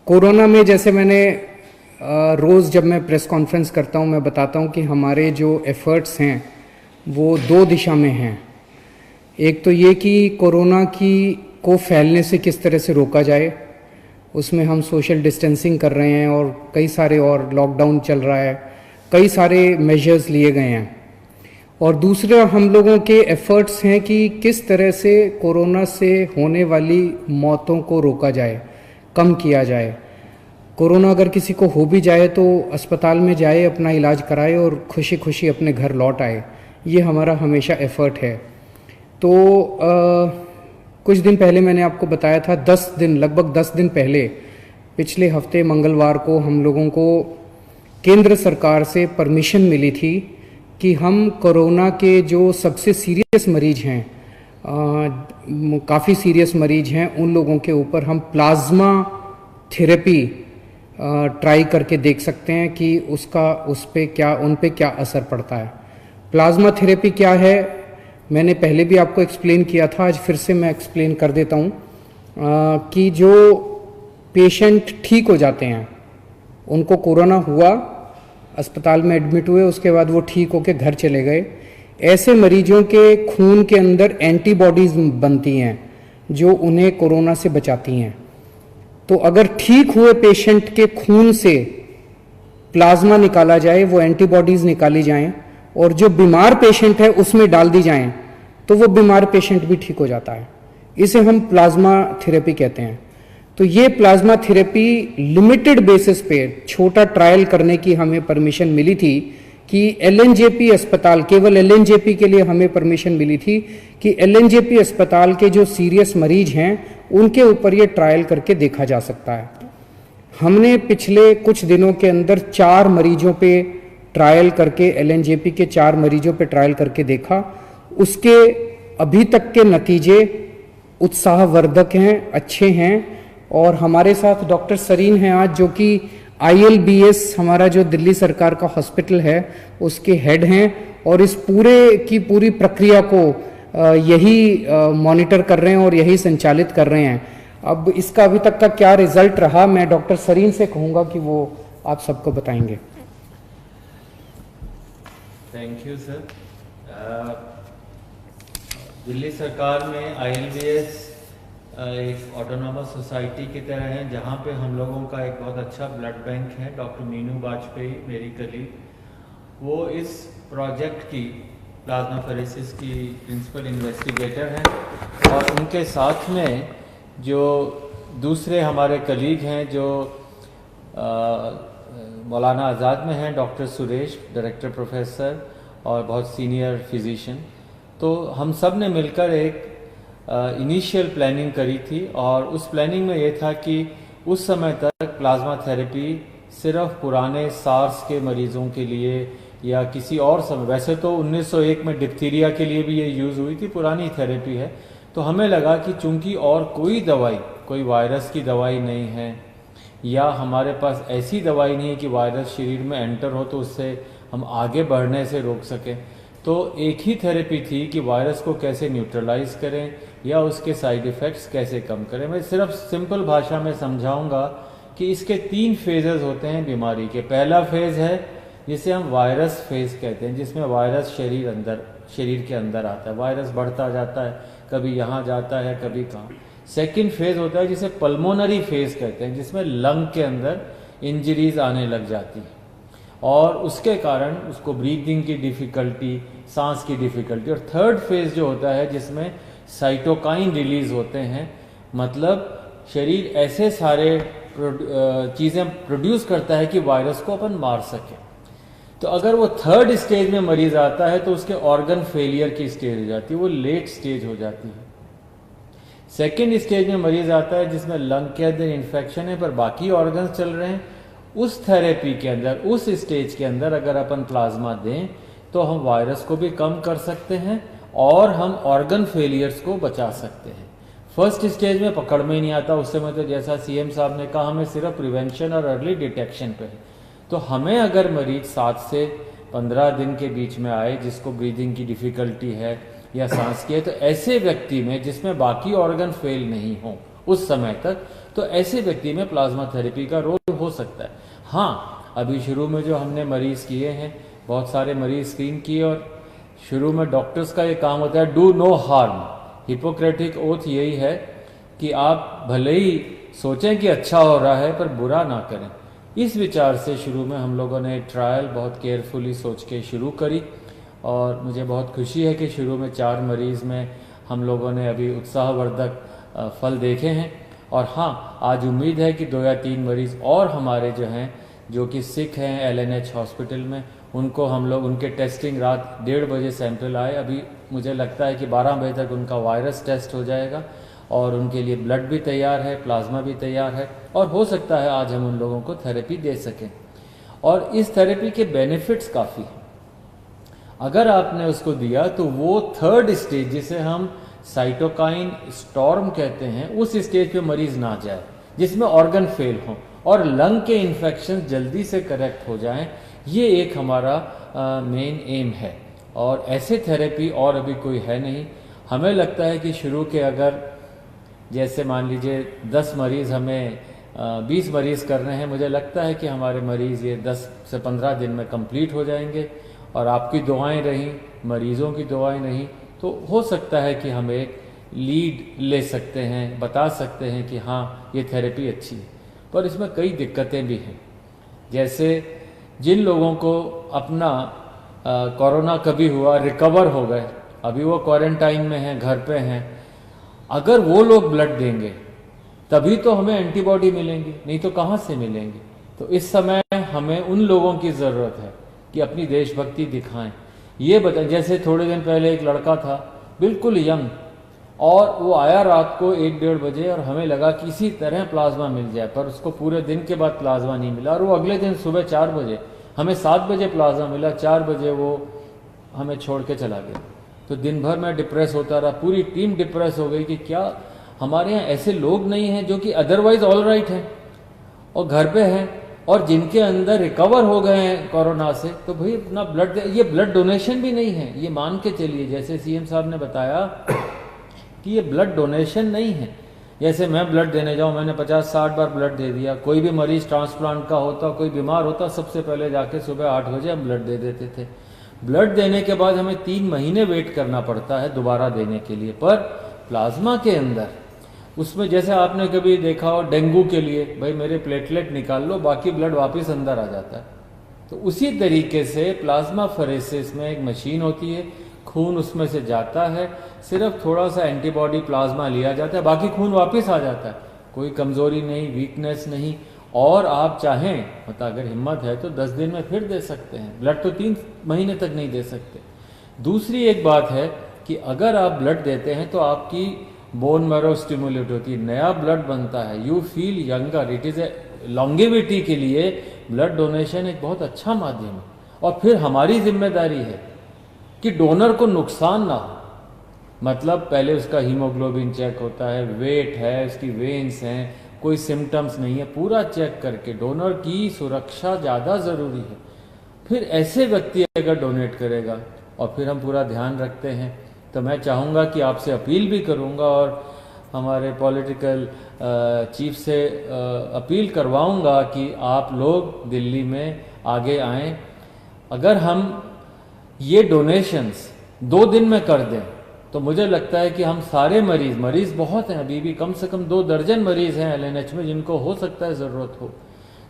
Corona में जैसे मैंने रोज़ जब मैं प्रेस कॉन्फ्रेंस करता हूँ मैं बताता हूँ कि हमारे जो एफ़र्ट्स हैं वो दो दिशा में हैं। एक तो ये कि कोरोना को फैलने से किस तरह से रोका जाए, उसमें हम सोशल डिस्टेंसिंग कर रहे हैं और कई सारे और लॉकडाउन चल रहा है, कई सारे मेजर्स लिए गए हैं। और दूसरा हम लोगों के एफ़र्ट्स हैं कि किस तरह से कोरोना से होने वाली मौतों को रोका जाए, कम किया जाए। कोरोना अगर किसी को हो भी जाए तो अस्पताल में जाए, अपना इलाज कराए और खुशी खुशी अपने घर लौट आए। ये हमारा हमेशा एफ़र्ट है। तो कुछ दिन पहले मैंने आपको बताया था, लगभग 10 दिन पहले, पिछले हफ्ते मंगलवार को हम लोगों को केंद्र सरकार से परमिशन मिली थी कि हम कोरोना के जो सबसे सीरियस मरीज हैं, काफ़ी सीरियस मरीज हैं, उन लोगों के ऊपर हम प्लाज्मा थेरेपी ट्राई करके देख सकते हैं कि उन पे क्या असर पड़ता है। प्लाज्मा थेरेपी क्या है मैंने पहले भी आपको एक्सप्लेन किया था, आज फिर से मैं एक्सप्लेन कर देता हूँ कि जो पेशेंट ठीक हो जाते हैं, उनको कोरोना हुआ, अस्पताल में एडमिट हुए, उसके बाद वो ठीक होकर घर चले गए, ऐसे मरीजों के खून के अंदर एंटीबॉडीज़ बनती हैं जो उन्हें कोरोना से बचाती हैं। तो अगर ठीक हुए पेशेंट के खून से प्लाज्मा निकाला जाए, वो एंटीबॉडीज़ निकाली जाएं और जो बीमार पेशेंट है उसमें डाल दी जाएं, तो वो बीमार पेशेंट भी ठीक हो जाता है। इसे हम प्लाज्मा थेरेपी कहते हैं। तो ये प्लाज्मा थेरेपी लिमिटेड बेसिस पे छोटा ट्रायल करने की हमें परमिशन मिली थी कि एलएनजेपी अस्पताल, केवल एलएनजेपी के लिए हमें परमिशन मिली थी कि एलएनजेपी अस्पताल के जो सीरियस मरीज हैं उनके ऊपर ये ट्रायल करके देखा जा सकता है। हमने पिछले कुछ दिनों के अंदर 4 मरीजों पे ट्रायल करके, एलएनजेपी के 4 मरीजों पे ट्रायल करके देखा। उसके अभी तक के नतीजे उत्साहवर्धक हैं, अच्छे हैं। और हमारे साथ डॉक्टर सरीन हैं आज, जो कि ILBS हमारा जो दिल्ली सरकार का हॉस्पिटल है उसके हेड हैं और इस पूरी प्रक्रिया को यही मॉनिटर कर रहे हैं और यही संचालित कर रहे हैं। अब इसका अभी तक का क्या रिजल्ट रहा, मैं डॉक्टर सरीन से कहूँगा कि वो आप सबको बताएंगे। Thank you sir. दिल्ली सरकार में ILBS एक ऑटोनॉमस सोसाइटी की तरह है, जहाँ पे हम लोगों का एक बहुत अच्छा ब्लड बैंक है। डॉक्टर मीनू बाजपेयी मेरी कलीग, वो इस प्रोजेक्ट की प्लाज्माफेरेसिस की प्रिंसिपल इन्वेस्टिगेटर हैं और उनके साथ में जो दूसरे हमारे कलीग हैं जो मौलाना आज़ाद में हैं, डॉक्टर सुरेश, डायरेक्टर प्रोफेसर और बहुत सीनियर फिजिशियन। तो हम सब ने मिलकर एक इनिशियल प्लानिंग करी थी और उस प्लानिंग में ये था कि उस समय तक प्लाज्मा थेरेपी सिर्फ पुराने सार्स के मरीज़ों के लिए या किसी और समय, वैसे तो 1901 में डिप्थीरिया के लिए भी ये यूज़ हुई थी, पुरानी थेरेपी है। तो हमें लगा कि चूंकि और कोई वायरस की दवाई नहीं है या हमारे पास ऐसी दवाई नहीं है कि वायरस शरीर में एंटर हो तो उससे हम आगे बढ़ने से रोक सकें, तो एक ही थेरेपी थी कि वायरस को कैसे न्यूट्रलाइज करें या उसके साइड इफ़ेक्ट्स कैसे कम करें। मैं सिर्फ सिंपल भाषा में समझाऊंगा कि इसके 3 फेजेस होते हैं बीमारी के। पहला फेज़ है जिसे हम वायरस फेज़ कहते हैं, जिसमें वायरस शरीर के अंदर आता है, वायरस बढ़ता जाता है, कभी यहाँ जाता है कभी कहाँ। सेकेंड फेज़ होता है जिसे पल्मोनरी फेज़ कहते हैं, जिसमें लंग के अंदर इंजरीज आने लग जाती है और उसके कारण उसको ब्रीदिंग की डिफ़िकल्टी, सांस की डिफ़िकल्टी। और थर्ड फेज़ जो होता है जिसमें साइटोकाइन रिलीज़ होते हैं, मतलब शरीर ऐसे सारे चीज़ें प्रोड्यूस करता है कि वायरस को अपन मार सके। तो अगर वो थर्ड स्टेज में मरीज़ आता है तो उसके ऑर्गन फेलियर की स्टेज हो जाती है, वो लेट स्टेज हो जाती है। सेकेंड स्टेज में मरीज़ आता है जिसमें लंग के अंदर इन्फेक्शन है पर बाकी ऑर्गन्स चल रहे हैं। उस थेरेपी के अंदर, उस स्टेज के अंदर अगर अपन प्लाज्मा दें तो हम वायरस को भी कम कर सकते हैं और हम ऑर्गन फेलियर्स को बचा सकते हैं। फर्स्ट स्टेज में पकड़ में ही नहीं आता, उस समय तो जैसा CM साहब ने कहा हमें सिर्फ प्रिवेंशन और अर्ली डिटेक्शन पे है। तो हमें अगर मरीज 7 से 15 दिन के बीच में आए जिसको ब्रीदिंग की डिफ़िकल्टी है या सांस की है, तो ऐसे व्यक्ति में जिसमें बाकी ऑर्गन फेल नहीं हो उस समय तक, तो ऐसे व्यक्ति में प्लाज्मा थेरेपी का रोल हो सकता है। हाँ, अभी शुरू में जो हमने मरीज किए हैं, बहुत सारे मरीज स्क्रीन किए, और शुरू में डॉक्टर्स का ये काम होता है do no harm. Hippocratic oath यही है कि आप भले ही सोचें कि अच्छा हो रहा है पर बुरा ना करें। इस विचार से शुरू में हम लोगों ने ट्रायल बहुत केयरफुली सोच के शुरू करी, और मुझे बहुत खुशी है कि शुरू में 4 मरीज़ में हम लोगों ने अभी उत्साहवर्धक फल देखे हैं। और हाँ, आज उम्मीद है कि 2 या 3 मरीज़ और हमारे जो हैं, जो कि सिक हैं LNH हॉस्पिटल में, उनको हम लोग उनके टेस्टिंग रात 1:30 बजे सैंपल आए, अभी मुझे लगता है कि 12 बजे तक उनका वायरस टेस्ट हो जाएगा, और उनके लिए ब्लड भी तैयार है, प्लाज्मा भी तैयार है, और हो सकता है आज हम उन लोगों को थेरेपी दे सकें। और इस थेरेपी के बेनिफिट्स काफ़ी हैं। अगर आपने उसको दिया तो वो 3rd स्टेज, जिसे हम साइटोकाइन स्टॉर्म कहते हैं, उस स्टेज पे मरीज ना जाए जिसमें ऑर्गन फेल हो और लंग के इन्फेक्शन जल्दी से करेक्ट हो जाएं। ये एक हमारा मेन एम है, और ऐसे थेरेपी और अभी कोई है नहीं। हमें लगता है कि शुरू के अगर जैसे मान लीजिए 10 मरीज़ हमें 20 मरीज़ कर रहे हैं, मुझे लगता है कि हमारे मरीज़ ये 10 से 15 दिन में कंप्लीट हो जाएंगे, और आपकी दुआएं रहीं, मरीज़ों की दुआएं नहीं, तो हो सकता है कि हम एक लीड ले सकते हैं, बता सकते हैं कि हाँ ये थेरेपी अच्छी है। पर इसमें कई दिक्कतें भी हैं, जैसे जिन लोगों को अपना कोरोना कभी हुआ, रिकवर हो गए, अभी वो क्वारंटाइन में हैं, घर पे हैं, अगर वो लोग ब्लड देंगे तभी तो हमें एंटीबॉडी मिलेंगी, नहीं तो कहाँ से मिलेंगी। तो इस समय हमें उन लोगों की ज़रूरत है कि अपनी देशभक्ति दिखाएं। ये बताएं, जैसे थोड़े दिन पहले एक लड़का था बिल्कुल यंग, और वो आया रात को 1-1:30 बजे, और हमें लगा कि किसी तरह प्लाज्मा मिल जाए, पर उसको पूरे दिन के बाद प्लाज्मा नहीं मिला, और वो अगले दिन सुबह 4 बजे, हमें 7 बजे प्लाज्मा मिला, 4 बजे वो हमें छोड़ के चला गया। तो दिन भर मैं डिप्रेस होता रहा, पूरी टीम डिप्रेस हो गई कि क्या हमारे यहाँ ऐसे लोग नहीं हैं जो कि अदरवाइज ऑल राइट हैं और घर पे हैं, और जिनके अंदर रिकवर हो गए हैं कोरोना से, तो भाई अपना ब्लड दे। ये ब्लड डोनेशन भी नहीं है, ये मान के चलिए, जैसे CM साहब ने बताया कि ये ब्लड डोनेशन नहीं है। जैसे मैं ब्लड देने जाऊं, मैंने 50-60 बार ब्लड दे दिया। कोई भी मरीज ट्रांसप्लांट का होता, कोई बीमार होता, सबसे पहले जाके सुबह 8 बजे हम ब्लड दे देते थे। ब्लड देने के बाद हमें 3 महीने वेट करना पड़ता है दोबारा देने के लिए। पर प्लाज्मा के अंदर, उसमें जैसे आपने कभी देखा हो डेंगू के लिए, भाई मेरे प्लेटलेट निकाल लो, बाकी ब्लड वापस अंदर आ जाता है। तो उसी तरीके से प्लाज्मा फेरेसिस में एक मशीन होती है, खून उसमें से जाता है, सिर्फ थोड़ा सा एंटीबॉडी प्लाज्मा लिया जाता है, बाकी खून वापस आ जाता है। कोई कमजोरी नहीं, वीकनेस नहीं, और आप चाहें मतलब अगर हिम्मत है तो 10 दिन में फिर दे सकते हैं ब्लड, तो 3 महीने तक नहीं दे सकते। दूसरी एक बात है कि अगर आप ब्लड देते हैं तो आपकी बोन मैरो स्टिमुलेट होती है, नया ब्लड बनता है, you feel younger, it is a longevity के लिए ब्लड डोनेशन एक बहुत अच्छा माध्यम है। और फिर हमारी जिम्मेदारी है कि डोनर को नुकसान ना हो, मतलब पहले उसका हीमोग्लोबिन चेक होता है, वेट है, उसकी वेन्स हैं, कोई सिम्टम्स नहीं है, पूरा चेक करके डोनर की सुरक्षा ज़्यादा ज़रूरी है। फिर ऐसे व्यक्ति अगर डोनेट करेगा और फिर हम पूरा ध्यान रखते हैं, तो मैं चाहूँगा कि आपसे अपील भी करूँगा और हमारे पॉलिटिकल चीफ से अपील करवाऊँगा कि आप लोग दिल्ली में आगे आएँ। अगर हम ये डोनेशंस 2 दिन में कर दें तो मुझे लगता है कि हम सारे मरीज़ बहुत हैं, अभी भी कम से कम 2 दर्जन मरीज़ हैं LNH में जिनको हो सकता है ज़रूरत हो।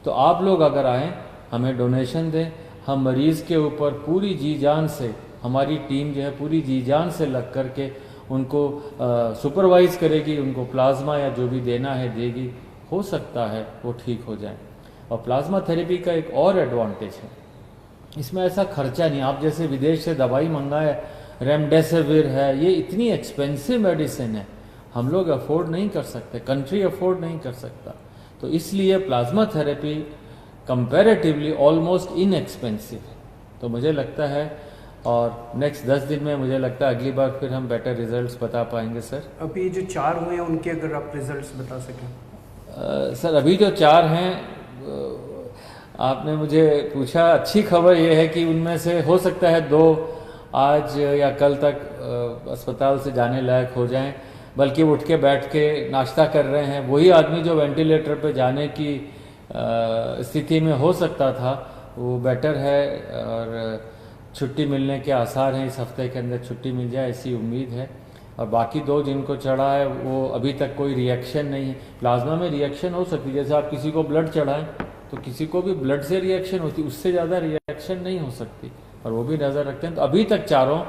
तो आप लोग अगर आएँ, हमें डोनेशन दें, हम मरीज़ के ऊपर पूरी जी जान से, हमारी टीम जो है पूरी जी जान से लग कर के उनको सुपरवाइज़ करेगी, उनको प्लाज्मा या जो भी देना है देगी, हो सकता है वो ठीक हो जाए। और प्लाज्मा थेरेपी का एक और एडवांटेज है, इसमें ऐसा खर्चा नहीं। आप जैसे विदेश से दवाई मंगाए, रेमडेसिविर है, ये इतनी एक्सपेंसिव मेडिसिन है, हम लोग अफोर्ड नहीं कर सकते, कंट्री अफोर्ड नहीं कर सकता। तो इसलिए plasma therapy comparatively almost inexpensive है। तो मुझे लगता है, और नेक्स्ट 10 दिन में मुझे लगता है अगली बार फिर हम बेटर रिजल्ट्स बता पाएंगे। सर अभी जो 4 हुए हैं उनके अगर आप रिजल्ट्स बता सकें। सर अभी जो 4 हैं, आपने मुझे पूछा, अच्छी खबर ये है कि उनमें से हो सकता है 2 आज या कल तक अस्पताल से जाने लायक हो जाएं। बल्कि उठ के बैठ के नाश्ता कर रहे हैं। वही आदमी जो वेंटिलेटर पे जाने की स्थिति में हो सकता था, वो बेटर है और छुट्टी मिलने के आसार हैं। इस हफ्ते के अंदर छुट्टी मिल जाए ऐसी उम्मीद है। और बाकी 2 जिनको चढ़ा है वो अभी तक कोई रिएक्शन नहीं है। प्लाज्मा में रिएक्शन हो सकती है, जैसे आप किसी को ब्लड चढ़ाएं तो किसी को भी ब्लड से रिएक्शन होती, उससे ज़्यादा रिएक्शन नहीं हो सकती, और वो भी नज़र रखते हैं। तो अभी तक चारों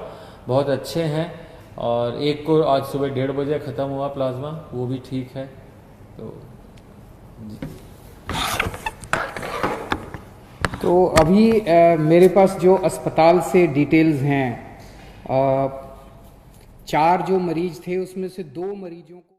बहुत अच्छे हैं, और एक को आज सुबह 1:30 बजे ख़त्म हुआ प्लाज्मा, वो भी ठीक है। तो अभी मेरे पास जो अस्पताल से डिटेल्स हैं, 4 जो मरीज थे उसमें से 2 मरीजों को